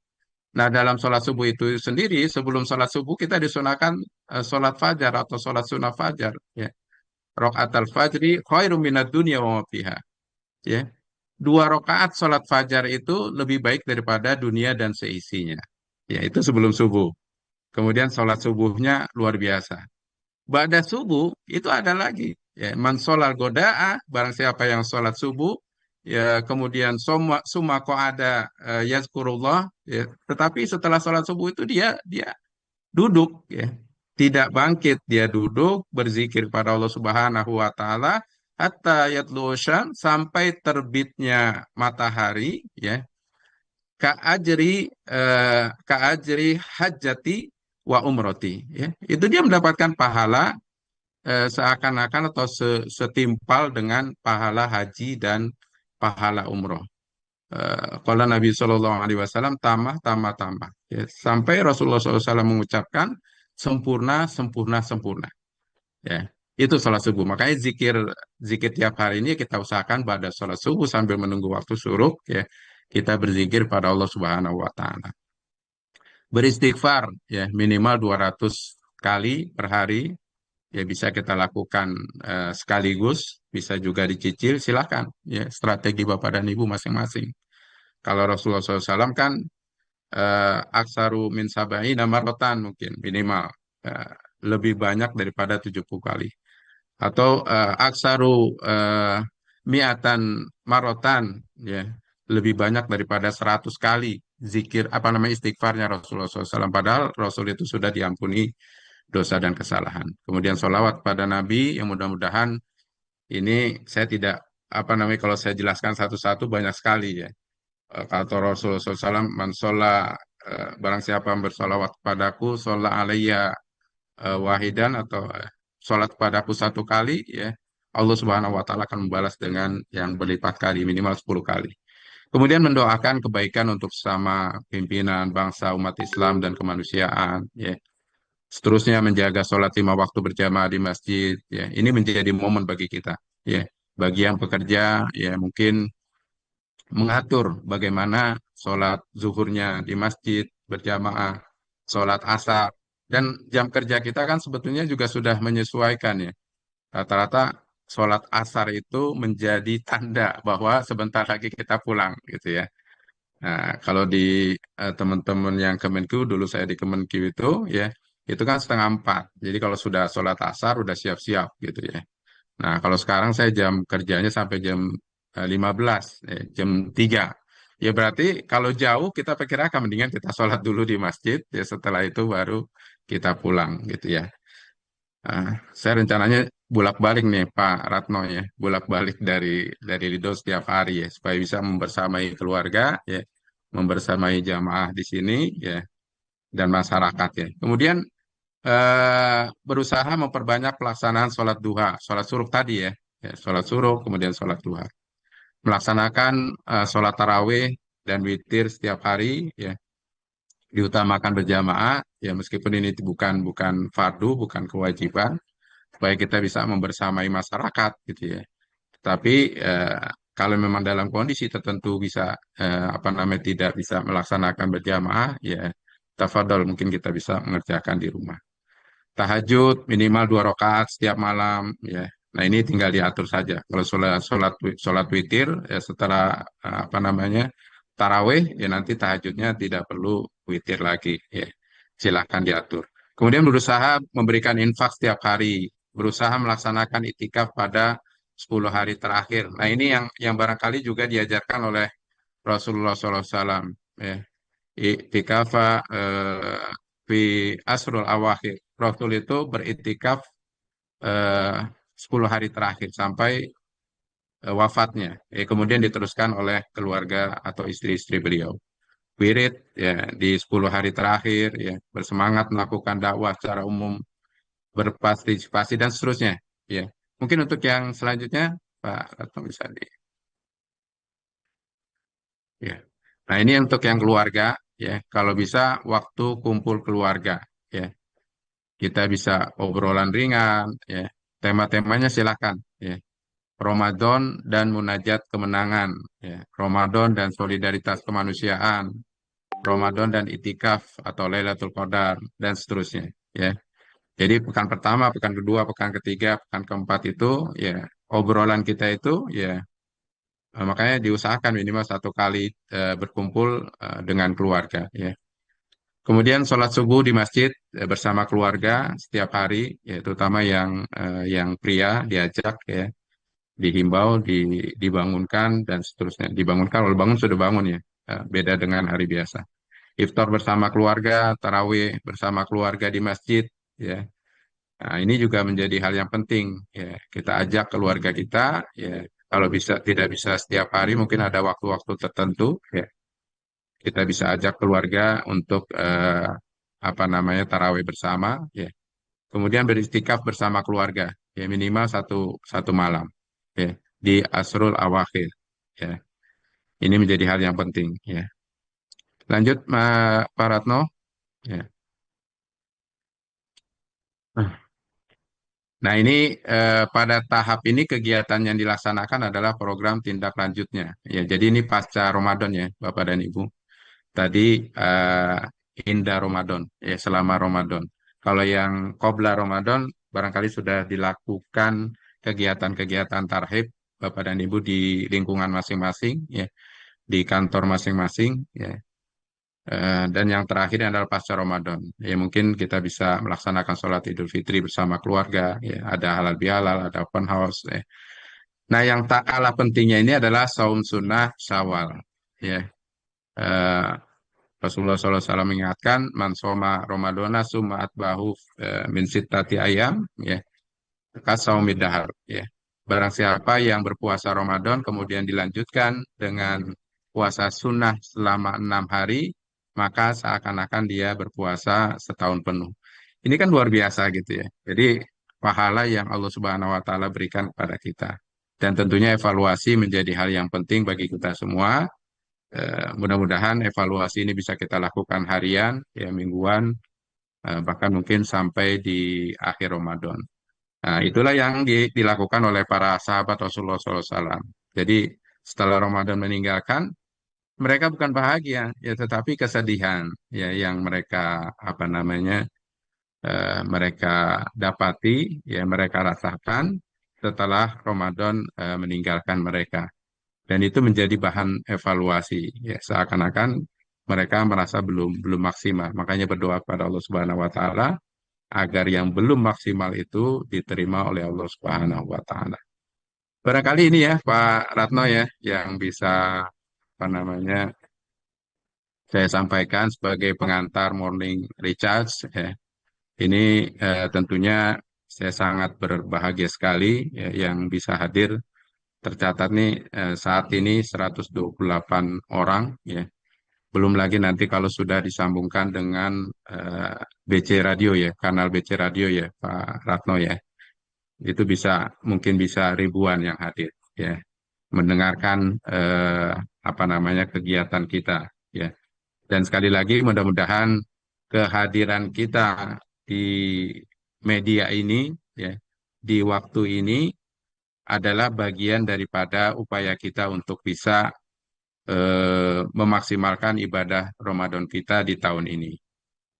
Nah, dalam sholat subuh itu sendiri, sebelum sholat subuh kita disunahkan sholat fajar atau sholat sunnah fajar. Ya. Rakaat al-fajri khairum minad dunya wa ma fiha. Ya. Dua rakaat sholat fajar itu lebih baik daripada dunia dan seisinya. Ya, itu sebelum subuh. Kemudian sholat subuhnya luar biasa. Ba'da subuh itu ada lagi. Ya, man sholal goda'a, barang siapa yang sholat subuh, ya kemudian summa ada yazkurullah, ya, tetapi setelah sholat subuh itu dia duduk, ya, tidak bangkit, dia duduk berzikir pada Allah Subhanahu Wa Taala hatta yatlu syam sampai terbitnya matahari, ya, kaajri kaajri hajjati wa umroti, ya, itu dia mendapatkan pahala seakan-akan atau setimpal dengan pahala haji dan pahala umroh. Kalau Nabi Shallallahu Alaihi Wasallam tamah, tamah, tamah. Ya, sampai Rasulullah SAW mengucapkan sempurna, sempurna, sempurna. Ya, itu sholat subuh. Makanya zikir zikir tiap hari ini kita usahakan pada sholat subuh sambil menunggu waktu syuruk. Ya, kita berzikir pada Allah Subhanahu Wa Taala. Beristighfar ya minimal 200 kali per hari. Ya bisa kita lakukan sekaligus, bisa juga dicicil, silakan. Ya, strategi Bapak dan Ibu masing-masing. Kalau Rasulullah SAW kan aksaru min sab'ina marratan mungkin minimal eh, lebih banyak daripada 70 kali. Atau aksaru mi'atan marotan ya lebih banyak daripada 100 kali zikir apa namanya istighfarnya Rasulullah SAW. Padahal Rasul itu sudah diampuni dosa dan kesalahan. Kemudian sholawat pada Nabi yang mudah-mudahan ini saya tidak apa namanya kalau saya jelaskan satu-satu banyak sekali ya. Kata Rasulullah SAW, man sholla, barang siapa yang bersolawat padaku, sholla alaiya wahidan atau sholat padaku satu kali ya. Allah Subhanahu wa taala akan membalas dengan yang berlipat kali, minimal 10 kali. Kemudian mendoakan kebaikan untuk sesama pimpinan bangsa umat Islam dan kemanusiaan ya. Seterusnya menjaga sholat 5 waktu berjamaah di masjid. Ya, ini menjadi momen bagi kita. Ya, bagi yang pekerja, ya mungkin mengatur bagaimana sholat zuhurnya di masjid berjamaah, sholat asar, dan jam kerja kita kan sebetulnya juga sudah menyesuaikan ya. Rata-rata sholat asar itu menjadi tanda bahwa sebentar lagi kita pulang gitu ya. Nah, kalau di teman-teman yang Kemenku, dulu saya di Kemenku ya, itu kan setengah 4. Jadi kalau sudah sholat asar, udah siap-siap gitu ya. Nah, kalau sekarang saya jam kerjanya sampai jam 15, jam 3. Ya berarti kalau jauh kita perkirakan mendingan kita sholat dulu di masjid, ya setelah itu baru kita pulang gitu ya. Nah, saya rencananya bolak-balik nih Pak Ratno ya, bolak-balik dari Lido setiap hari ya, supaya bisa membersamai keluarga ya, membersamai jamaah di sini ya, dan masyarakat ya. Kemudian berusaha memperbanyak pelaksanaan sholat duha, sholat suruh tadi ya, ya sholat suruh, kemudian sholat duha. Melaksanakan sholat tarawih dan witir setiap hari ya, diutamakan berjamaah ya meskipun ini bukan bukan fardu, bukan kewajiban supaya kita bisa membersamai masyarakat gitu ya. Tapi kalau memang dalam kondisi tertentu bisa apa namanya tidak bisa melaksanakan berjamaah ya tafadhol mungkin kita bisa mengerjakan di rumah. Tahajud minimal 2 rakaat setiap malam ya. Nah ini tinggal diatur saja. Kalau sholat witir ya setelah apa namanya tarawih ya nanti tahajudnya tidak perlu witir lagi ya. Silahkan diatur. Kemudian berusaha memberikan infak setiap hari, berusaha melaksanakan itikaf pada 10 hari terakhir. Nah, ini yang barangkali juga diajarkan oleh Rasulullah SAW. Ya. Iktikafa fi asrul awakhir. Rasul itu beritikaf eh, 10 hari terakhir sampai wafatnya. Kemudian diteruskan oleh keluarga atau istri-istri beliau. Wirid ya di 10 hari terakhir ya bersemangat melakukan dakwah secara umum, berpartisipasi dan seterusnya. Ya, mungkin untuk yang selanjutnya Pak Ratno bisa di. Ya. Nah, ini untuk yang keluarga ya. Kalau bisa waktu kumpul keluarga ya. Kita bisa obrolan ringan ya. Tema-temanya silakan ya. Ramadan dan munajat kemenangan ya. Ramadan dan solidaritas kemanusiaan. Ramadan dan itikaf atau Lailatul Qadar dan seterusnya ya. Jadi pekan pertama, pekan kedua, pekan ketiga, pekan keempat itu ya obrolan kita itu ya makanya diusahakan minimal satu kali berkumpul dengan keluarga ya. Kemudian sholat subuh di masjid bersama keluarga setiap hari ya terutama yang pria diajak ya dihimbau dibangunkan dan seterusnya dibangunkan kalau bangun sudah bangun ya beda dengan hari biasa. Iftar bersama keluarga, tarawih bersama keluarga di masjid ya. Nah, ini juga menjadi hal yang penting ya. Kita ajak keluarga kita ya. Kalau bisa tidak bisa setiap hari, mungkin ada waktu-waktu tertentu ya. Kita bisa ajak keluarga untuk apa namanya tarawih bersama ya. Kemudian beristikaf bersama keluarga ya minimal satu satu malam ya di Asrul Awakhir ya. Ini menjadi hal yang penting ya. Lanjut Pak Ratno ya. Nah, ini pada tahap ini kegiatan yang dilaksanakan adalah program tindak lanjutnya. Ya, jadi ini pasca Ramadan ya, Bapak dan Ibu. Tadi Indah Ramadan, ya selama Ramadan. Kalau yang Qobla Ramadan, barangkali sudah dilakukan kegiatan-kegiatan tarhib Bapak dan Ibu di lingkungan masing-masing, ya, di kantor masing-masing, ya. Dan yang terakhir adalah pasca Ramadan. Ya mungkin kita bisa melaksanakan sholat Idul Fitri bersama keluarga. Ya, ada halal bihalal, ada open house. Ya. Nah yang tak kalah pentingnya ini adalah saum sunnah Syawal. Ya, eh, Rasulullah SAW mengingatkan, man soma Ramadana summa atbahu min sittati ayam. Ya, kasaumid dahar. Ya. Barang siapa yang berpuasa Ramadan kemudian dilanjutkan dengan puasa sunnah selama 6 hari, maka seakan-akan dia berpuasa setahun penuh. Ini kan luar biasa gitu ya. Jadi pahala yang Allah Subhanahu wa taala berikan kepada kita. Dan tentunya evaluasi menjadi hal yang penting bagi kita semua. Mudah-mudahan evaluasi ini bisa kita lakukan harian, ya mingguan, bahkan mungkin sampai di akhir Ramadan. Nah, itulah yang dilakukan oleh para sahabat Rasulullah SAW. Jadi setelah Ramadan meninggalkan, mereka bukan bahagia, ya tetapi kesedihan, ya yang mereka apa namanya mereka dapati, ya mereka rasakan setelah Ramadan meninggalkan mereka. Dan itu menjadi bahan evaluasi, ya seakan-akan mereka merasa belum belum maksimal. Makanya berdoa kepada Allah Subhanahu Wa Taala agar yang belum maksimal itu diterima oleh Allah Subhanahu wa taala. Barangkali ini ya Pak Ratno ya yang bisa apa namanya saya sampaikan sebagai pengantar morning recharge ya. Ini tentunya saya sangat berbahagia sekali ya, yang bisa hadir tercatat nih saat ini 128 orang ya. Belum lagi nanti kalau sudah disambungkan dengan BC Radio ya, kanal BC Radio ya Pak Ratno ya. Itu bisa mungkin bisa ribuan yang hadir ya mendengarkan apa namanya kegiatan kita ya dan sekali lagi mudah-mudahan kehadiran kita di media ini ya di waktu ini adalah bagian daripada upaya kita untuk bisa memaksimalkan ibadah Ramadan kita di tahun ini.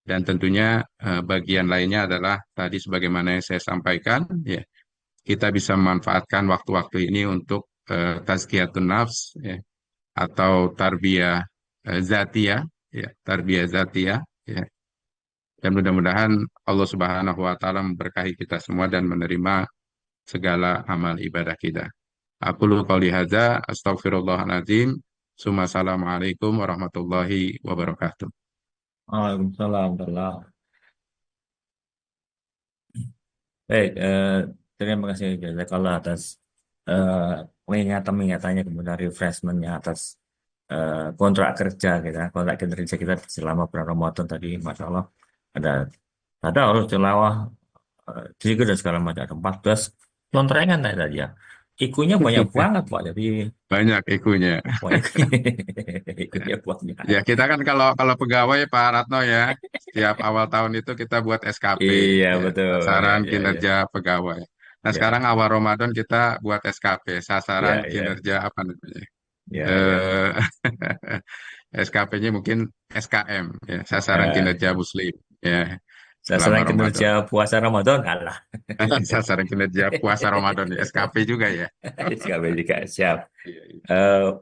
Dan tentunya bagian lainnya adalah tadi sebagaimana yang saya sampaikan ya kita bisa memanfaatkan waktu-waktu ini untuk tazkiyatun nafs ya, atau tarbiyah zatiyah ya, tarbiyah zatiyah ya. Dan mudah-mudahan Allah Subhanahu wa taala memberkahi kita semua dan menerima segala amal ibadah kita. Aku lu qouli hadza astaghfirullahaladzim. Summa assalamualaikum warahmatullahi wabarakatuh. Waalaikumsalam warahmatullahi. Baik, terima kasih jazakallah atas eh, pengingatan-pengingatannya, kemudian refreshmentnya atas kontrak kerja kita, kontrak kerja kita selama bulan Ramadan tadi, Masya Allah, ada harus tilawah, zikir dan segala macam, ada 14 lontrengan tadi ya. Ikunya banyak banget Pak, jadi Banyak ikunya. banyak ikunya banyak. Ya, kita kan kalau kalau pegawai Pak Ratno ya, setiap awal tahun itu kita buat SKP, Iya ya, betul, ya sasaran ya ya kinerja pegawai. Nah, sekarang ya awal Ramadan kita buat SKP, sasaran ya ya kinerja apa namanya? ya ya. Eh, SKP-nya mungkin SKM, ya, sasaran kinerja Eh, Muslim, ya, selama Sasaran kinerja Ramadan. puasa Ramadan kalah. Sasaran kinerja puasa Ramadan, ya, SKP juga ya. Siap juga siap. Iya, iya.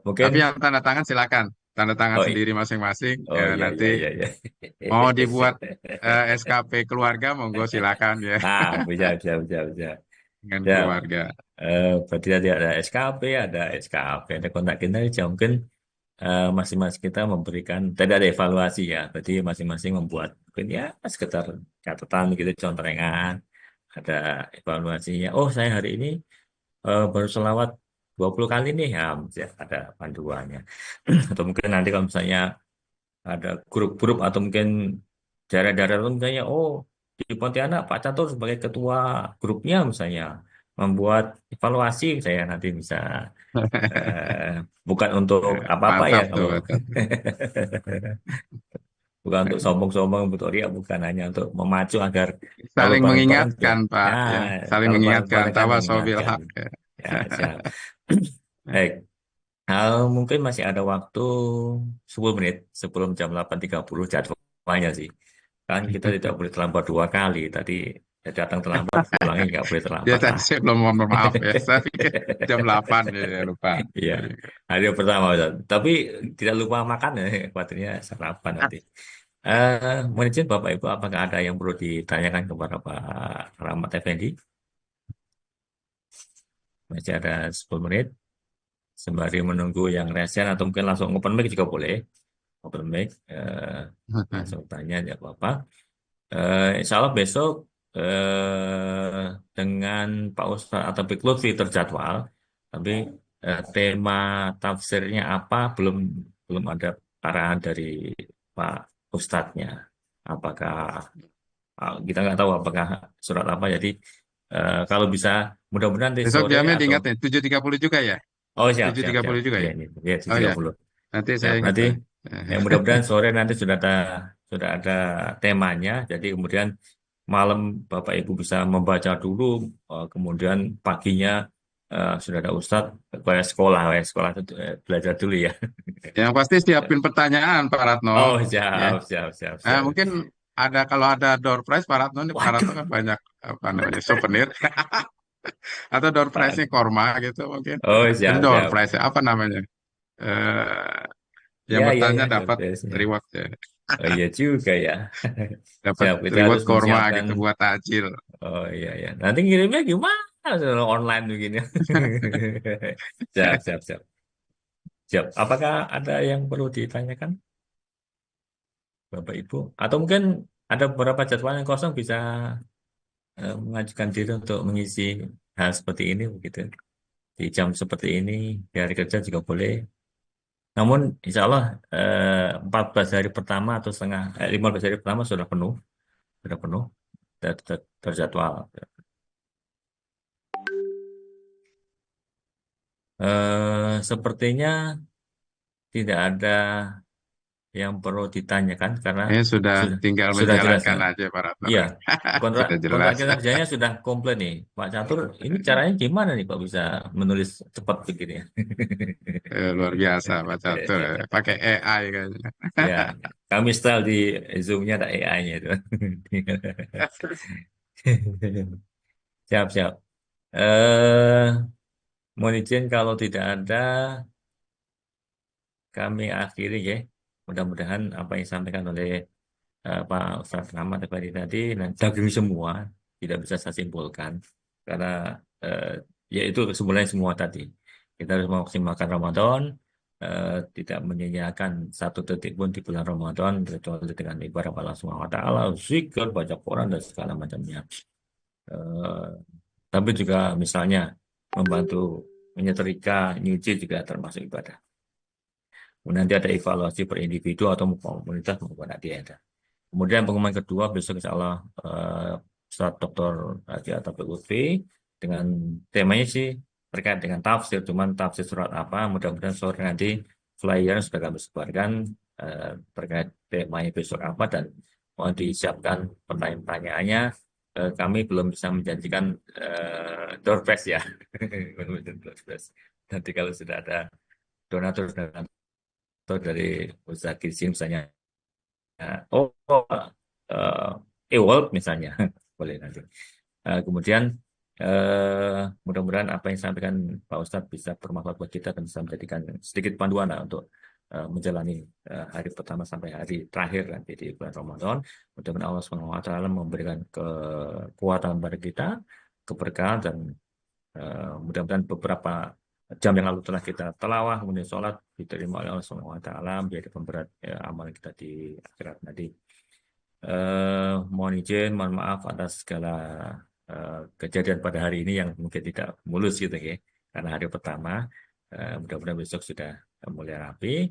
Mungkin Tapi yang tanda tangan silakan, tanda tangan oh sendiri masing-masing. oh Ya, iya nanti iya iya iya. mau dibuat SKP keluarga, monggo silakan ya Ah, bisa bisa bisa bisa. dengan Ya, keluarga. berarti tadi ada SKP, ada SKP, ada kontak kinerja. Mungkin masing-masing kita memberikan, tadi ada evaluasi ya. Berarti masing-masing membuat mungkin ya sekitar catatan gitu, contohengan. Ada evaluasinya. Oh, saya hari ini baru selawat 20 kali nih ya, mesti ada panduannya. Atau mungkin nanti kalau misalnya ada grup-grup atau mungkin daerah-daerah tertentu misalnya, oh di Pontianak Pak Catur sebagai ketua grupnya misalnya membuat evaluasi, saya nanti bisa eh, bukan untuk apa-apa ya Mantap tuh, kalau mantap. bukan untuk sombong-sombong, untuk riak, bukan hanya untuk memacu agar kalau Saling bareng-bareng ya, mengingatkan, Pak, ya ya, saling kalau mengingatkan. bareng-bareng kan Tawasau bil mengingatkan. haq, ya. Ya, siap. Baik. Mungkin masih ada waktu 10 menit sebelum jam 8.30 jadwalnya sih. Kan kita tidak boleh terlambat 2 kali. Tadi datang terlambat, pulangnya nggak boleh Ya, terlambat tadi lah. saya belum mohon maaf ya. Saya pikir jam 8 ya, ya, lupa. Iya, hari yang pertama. Ustaz. Tapi tidak lupa makan ya, khawatirnya sarapan nanti. Mohon izin Bapak Ibu, apakah ada yang perlu ditanyakan kepada Pak Rahmat Effendi? Masih ada 10 menit. Sembari menunggu yang resen atau mungkin langsung open mic juga boleh. Open mic, langsung tanya ya apa-apa. Insya Allah besok dengan Pak Ustadz atau Bik Lutfi terjadwal, tapi tema tafsirnya apa belum belum ada arahan dari Pak Ustadznya. Apakah kita nggak tahu apakah surat apa. Jadi kalau bisa mudah-mudahan nanti Besok sore jamnya atau diingat nih, 7.30 juga ya? oh siap tujuh siap tiga siap puluh juga ya ya? ini ya Oh ya, 7.30. nanti saya Siap. ingat Nanti tuh. mudah-mudahan sore nanti sudah ada temanya. Jadi kemudian malam Bapak Ibu bisa membaca dulu, kemudian paginya sudah ada Ustadz kayak sekolah itu, belajar dulu ya. Yang pasti siapin pertanyaan Pak Ratno, Oh ya. siap siap siap Nah, siap. mungkin ada kalau ada door prize Pak Ratno, Pak Ratno Waduh, kan banyak apa namanya souvenir atau door prize-nya waduh. korma gitu mungkin. Oh Jadi siap door siap. prize apa namanya? Eh, yang Ya ya bertanya ya dapat biasanya. reward ya. Oh iya juga ya. Dapat Siap, kita reward harus korma menyiapkan. gitu buat takjil. Oh iya ya. Nanti ngirimnya gimana? Sudah online begini. Siap siap siap. Siap. Apakah ada yang perlu ditanyakan, Bapak Ibu? Atau mungkin ada beberapa jadwal yang kosong bisa mengajukan diri untuk mengisi hal seperti ini, begitu. Di jam seperti ini, di hari kerja juga boleh. Namun, insya Allah 14 hari pertama atau 15 hari pertama sudah penuh, terjadwal. Sepertinya tidak ada yang perlu ditanyakan karena Sudah sudah tinggal sudah jelas. menjalankan aja Pak Ratno. Iya, kontrak Sudah kontrak jelas. kinerjanya sudah komplit nih, Pak Catur. Ini caranya gimana nih Pak bisa menulis cepat begini ya? Luar biasa Pak Catur. Pakai AI kayaknya. Ya, kami style di Zoom-nya ada AI-nya itu. Siap, siap. Eh, Mohon izin kalau tidak ada, kami akhiri ya. Mudah-mudahan apa yang disampaikan oleh Pak Ustaz Rahmat tadi daging semua tidak bisa saya simpulkan karena eh, ya itu sebenarnya semua tadi kita harus memaksimalkan Ramadan, tidak menyia-nyiakan satu detik pun di bulan Ramadan kecuali dengan ibadah Allah Subhanahu Wa Taala, zikir, baca Quran dan segala macamnya. Eh, tapi juga misalnya membantu menyetrika, nyuci juga termasuk ibadah. Nanti ada evaluasi per individu atau komunitas maupun ada. Kemudian pengumuman kedua besok insya Allah Ustaz Dr. Haji Ataturk Lutfi dengan temanya sih terkait dengan tafsir, cuman tafsir surat apa, mudah-mudahan sore nanti flyer sudah kami sebarkan terkait temanya besok apa dan mohon disiapkan pertanyaan-pertanyaannya. Kami belum bisa menjanjikan door prize ya. Belum bisa door prize. Nanti kalau sudah ada donatur dari Ustaz Kirsi misalnya, oh, e-world misalnya, boleh nanti. Kemudian mudah-mudahan apa yang disampaikan Pak Ustadz bisa bermanfaat buat kita dan bisa menjadikan sedikit panduan lah untuk menjalani hari pertama sampai hari terakhir nanti di bulan Ramadan. Mudah-mudahan Allah SWT memberikan kekuatan pada kita, keberkahan dan mudah-mudahan beberapa jam yang lalu telah kita telawah, kemudian sholat diterima oleh Allah SWT menjadi pemberat amal kita di akhirat nanti. Mohon izin, mohon maaf atas segala kejadian pada hari ini yang mungkin tidak mulus gitu ya, karena hari pertama. Mudah-mudahan besok sudah mulai rapi.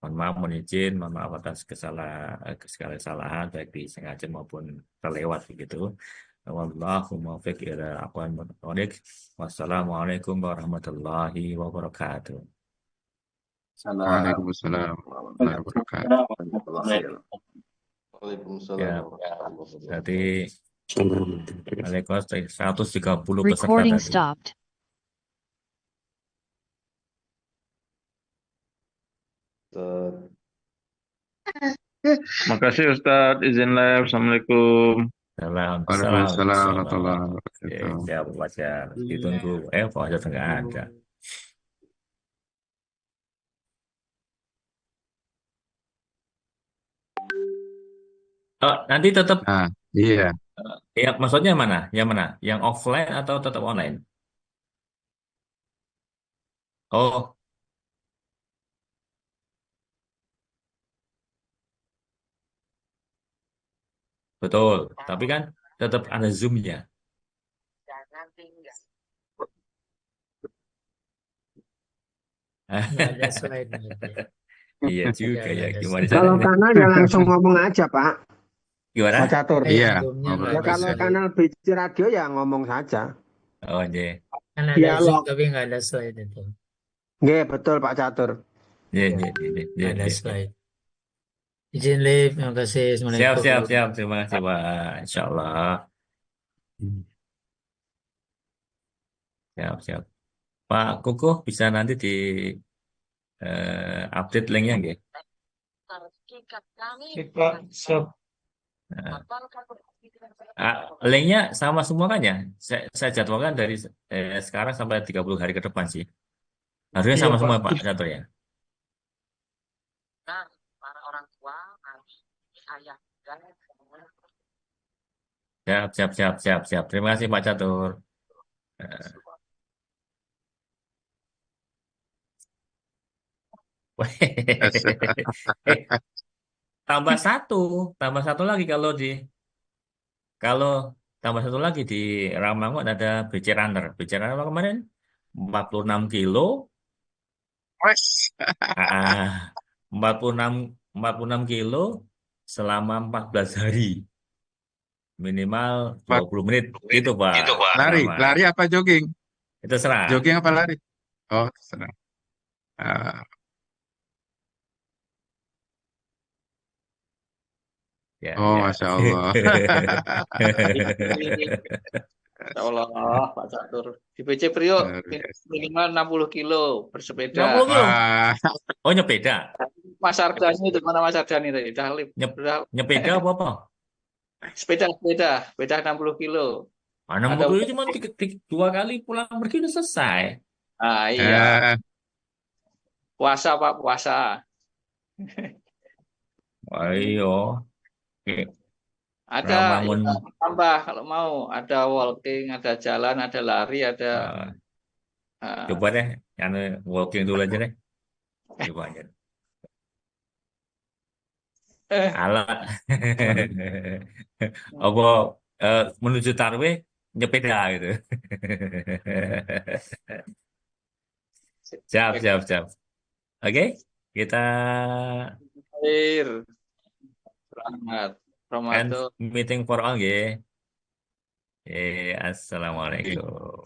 Mohon maaf, mohon izin, mohon maaf atas segala kesalahan baik disengaja maupun terlewat begitu. Wallahu muwaffiq ila aqwamit thoriq. Wassalamualaikum warahmatullahi wabarakatuh. Salam. Waalaikumsalam warahmatullahi wabarakatuh. Waalaikumsalam Ya, warahmatullahi berarti wabarakatuh. Waalaikumsalam 130 peserta Recording tadi. stopped. Makasih Ustadz, izin live. Assalamualaikum. Salam, Waalaikumsalam salam. warahmatullahi Oke, wabarakatuh. siap baca. Ditunggu. Pak Ustadz nggak ada. Nanti tetap Nah, iya. ya maksudnya mana? Yang mana? Yang offline atau tetap online? Oh, betul. Tapi kan tetap ada Zoom-nya. Nggak ada slide nanti. Iya juga ya. Nggak ada Gimana slide. Kalau caranya? kanal ya langsung ngomong aja, Pak. Gimana? Pak Catur. Yang Iya, Zoom-nya ngobrol nggak Ya ada kalau aja. slide. kanal BC Radio ya ngomong saja. Oh, iya. Kan ada Zoom Dialog. tapi nggak ada slide itu. Nggih, betul Pak Catur. Iya, Ya, iya, iya, iya, nggak ada iya. slide. Izin live, terima kasih. Siap, Assalamualaikum. siap, siap. Terima kasih, Pak. Insya Allah. Siap, siap. Pak Kukuh bisa nanti di update linknya nggih? Pak, siap. Linknya sama semua kan ya? Saya jadwalkan dari sekarang sampai 30 hari ke depan sih. Harusnya Iya, sama Pak. semua Pak Catur ya? Siap, siap, siap, siap, siap. Terima kasih Pak Catur. Tambah satu lagi kalau tambah satu lagi di Ramangun ada BC Runner. BC Runner kemarin 46 kilo, Wes. ah, 46 kilo selama 14 hari. Minimal 20 menit gitu Pak. Lari, Rahmat. lari apa jogging? Itu serah. Jogging apa lari? Oh, serang. Ah, Ya, oh, ya. Masya Allah. Ya Allah, Pak Catur. Di PC Priok Luar biasa. minimal 60 kilo bersepeda. 60 kilo. Wah, Oh, nyepeda. Mas Ardhani itu mana Mas Ardhani tadi? Nyepeda apa? Sepeda 60 kilo. 60 kilo cuma 2 kali pulang pergi udah selesai. Ah iya, eh, puasa Pak, puasa. Ayo, oke. Ada Bangun, ya, tambah kalau mau. Ada walking, ada jalan, ada lari, ada coba deh, yang walking dulu aja deh. Coba aja. eh, Alah. Apa menuju Tarwih nyepeda gitu. Siap, siap, siap. Oke, kita air. Selamat end Ramadan. meeting for all, ya. Assalamualaikum.